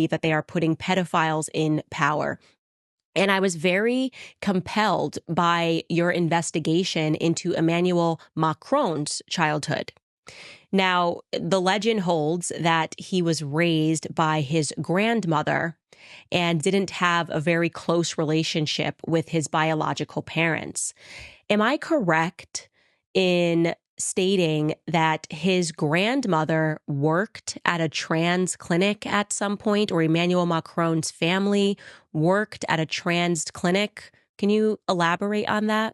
that they are putting pedophiles in power. And I was very compelled by your investigation into Emmanuel Macron's childhood. Now, the legend holds that he was raised by his grandmother and didn't have a very close relationship with his biological parents. Am I correct in stating that his grandmother worked at a trans clinic at some point, or Emmanuel Macron's family worked at a trans clinic? Can you elaborate on that?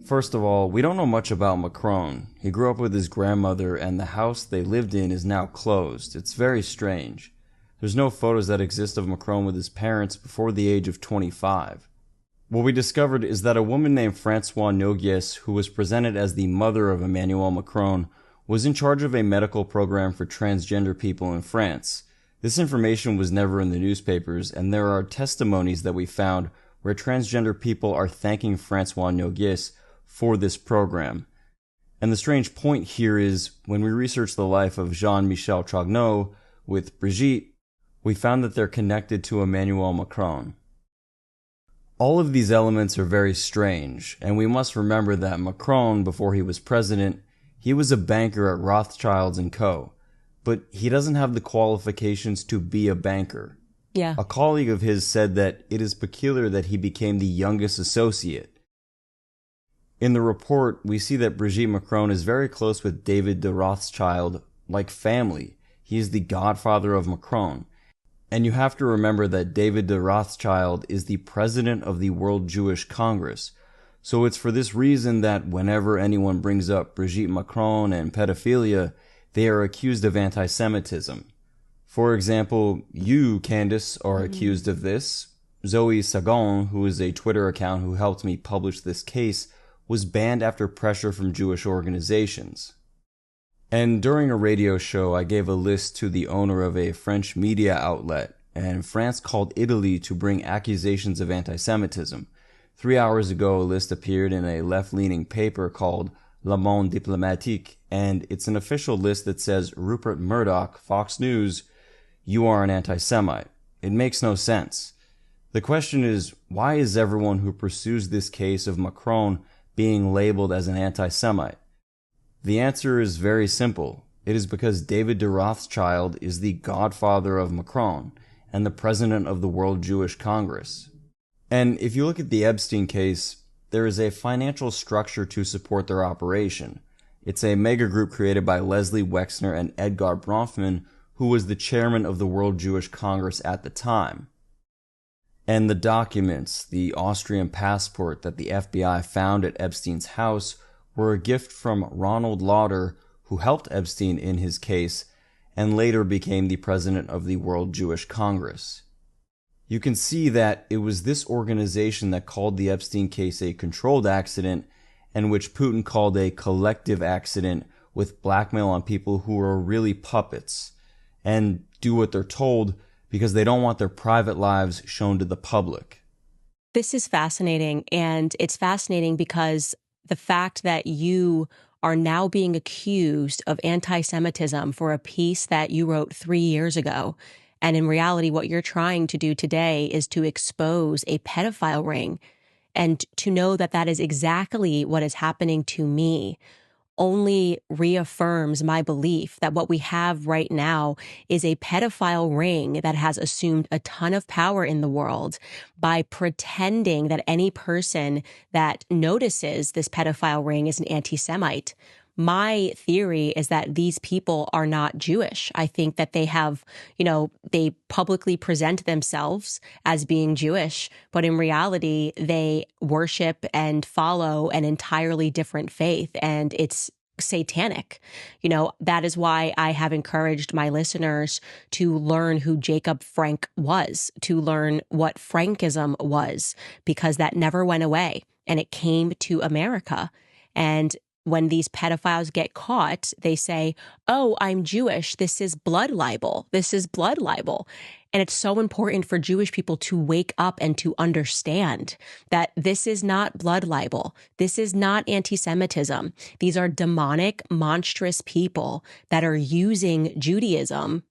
First of all, we don't know much about Macron. He grew up with his grandmother, and the house they lived in is now closed. It's very strange. There's no photos that exist of Macron with his parents before the age of 25. What we discovered is that a woman named Françoise Nogues, who was presented as the mother of Emmanuel Macron, was in charge of a medical program for transgender people in France. This information was never in the newspapers, and there are testimonies that we found where transgender people are thanking Françoise Nogues for this program. And the strange point here is, when we researched the life of Jean-Michel Trogneux with Brigitte, we found that they're connected to Emmanuel Macron. All of these elements are very strange, and we must remember that Macron, before he was president, he was a banker at Rothschilds & Co., but he doesn't have the qualifications to be a banker. Yeah. A colleague of his said that it is peculiar that he became the youngest associate. In the report, we see that Brigitte Macron is very close with David de Rothschild, like family. He is the godfather of Macron. And you have to remember that David de Rothschild is the president of the World Jewish Congress. So it's for this reason that whenever anyone brings up Brigitte Macron and pedophilia, they are accused of anti-Semitism. For example, you, Candace, are accused of this. Zoe Sagon, who is a Twitter account who helped me publish this case, was banned after pressure from Jewish organizations. And during a radio show, I gave a list to the owner of a French media outlet, and France called Italy to bring accusations of anti-Semitism. 3 hours ago, a list appeared in a left-leaning paper called Le Monde Diplomatique, and it's an official list that says, Rupert Murdoch, Fox News, you are an anti-Semite. It makes no sense. The question is, why is everyone who pursues this case of Macron being labeled as an anti-Semite? The answer is very simple. It is because David de Rothschild is the godfather of Macron and the president of the World Jewish Congress. And if you look at the Epstein case, there is a financial structure to support their operation. It's a mega group created by Leslie Wexner and Edgar Bronfman, who was the chairman of the World Jewish Congress at the time. And the documents, the Austrian passport that the FBI found at Epstein's house, were a gift from Ronald Lauder, who helped Epstein in his case, and later became the president of the World Jewish Congress. You can see that it was this organization that called the Epstein case a controlled accident, and which Putin called a collective accident with blackmail on people who are really puppets, and do what they're told because they don't want their private lives shown to the public. This is fascinating, and it's fascinating because the fact that you are now being accused of anti-Semitism for a piece that you wrote 3 years ago. And in reality, what you're trying to do today is to expose a pedophile ring. And to know that that is exactly what is happening to me only reaffirms my belief that what we have right now is a pedophile ring that has assumed a ton of power in the world by pretending that any person that notices this pedophile ring is an anti-Semite. My theory is that these people are not Jewish. I think that they have, they publicly present themselves as being Jewish, but in reality, they worship and follow an entirely different faith, and it's satanic. That is why I have encouraged my listeners to learn who Jacob Frank was, to learn what Frankism was, because that never went away and it came to America. And when these pedophiles get caught, they say, oh, I'm Jewish. This is blood libel. This is blood libel. And it's so important for Jewish people to wake up and to understand that this is not blood libel. This is not anti-Semitism. These are demonic, monstrous people that are using Judaism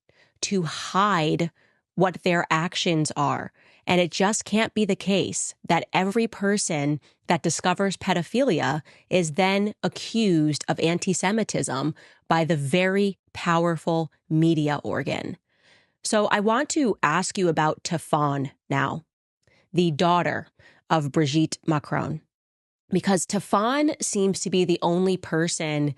to hide what their actions are. And it just can't be the case that every person that discovers pedophilia is then accused of anti-Semitism by the very powerful media organ. So I want to ask you about Tefan now, the daughter of Brigitte Macron, because Tefan seems to be the only person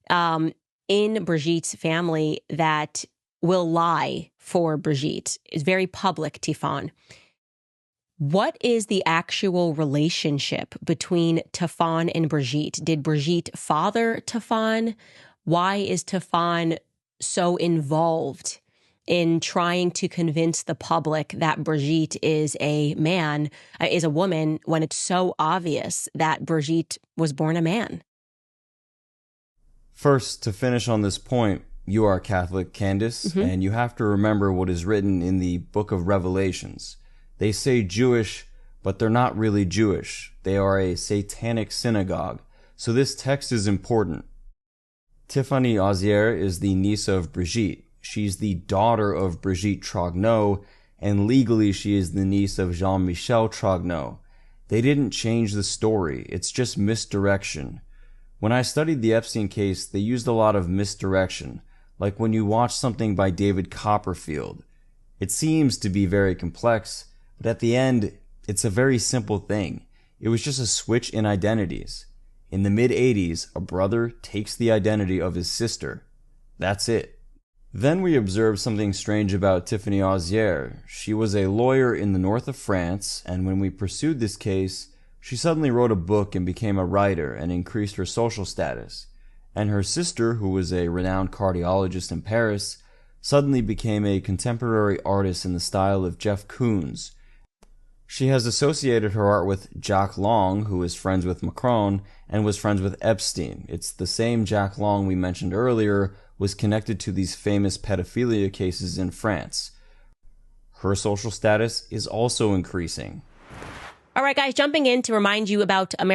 in Brigitte's family that will lie for Brigitte. It's very public, Tefan. What is the actual relationship between Tefan and Brigitte? Did Brigitte father Tefan? Why is Tefan so involved in trying to convince the public that Brigitte is a woman, when it's so obvious that Brigitte was born a man? First, to finish on this point, you are Catholic, Candace, and you have to remember what is written in the book of Revelations. They say Jewish, but they're not really Jewish. They are a satanic synagogue. So this text is important. Tiffany Ozier is the niece of Brigitte. She's the daughter of Brigitte Trogneux, and legally she is the niece of Jean-Michel Trogneux. They didn't change the story. It's just misdirection. When I studied the Epstein case, they used a lot of misdirection, like when you watch something by David Copperfield. It seems to be very complex, but at the end, it's a very simple thing. It was just a switch in identities. In the mid-80s, a brother takes the identity of his sister. That's it. Then we observed something strange about Tiffany Ozier. She was a lawyer in the north of France, and when we pursued this case, she suddenly wrote a book and became a writer and increased her social status. And her sister, who was a renowned cardiologist in Paris, suddenly became a contemporary artist in the style of Jeff Koons. She has associated her art with Jack Lang, who is friends with Macron and was friends with Epstein. It's the same Jack Lang we mentioned earlier was connected to these famous pedophilia cases in France. Her social status is also increasing. All right, guys, jumping in to remind you about American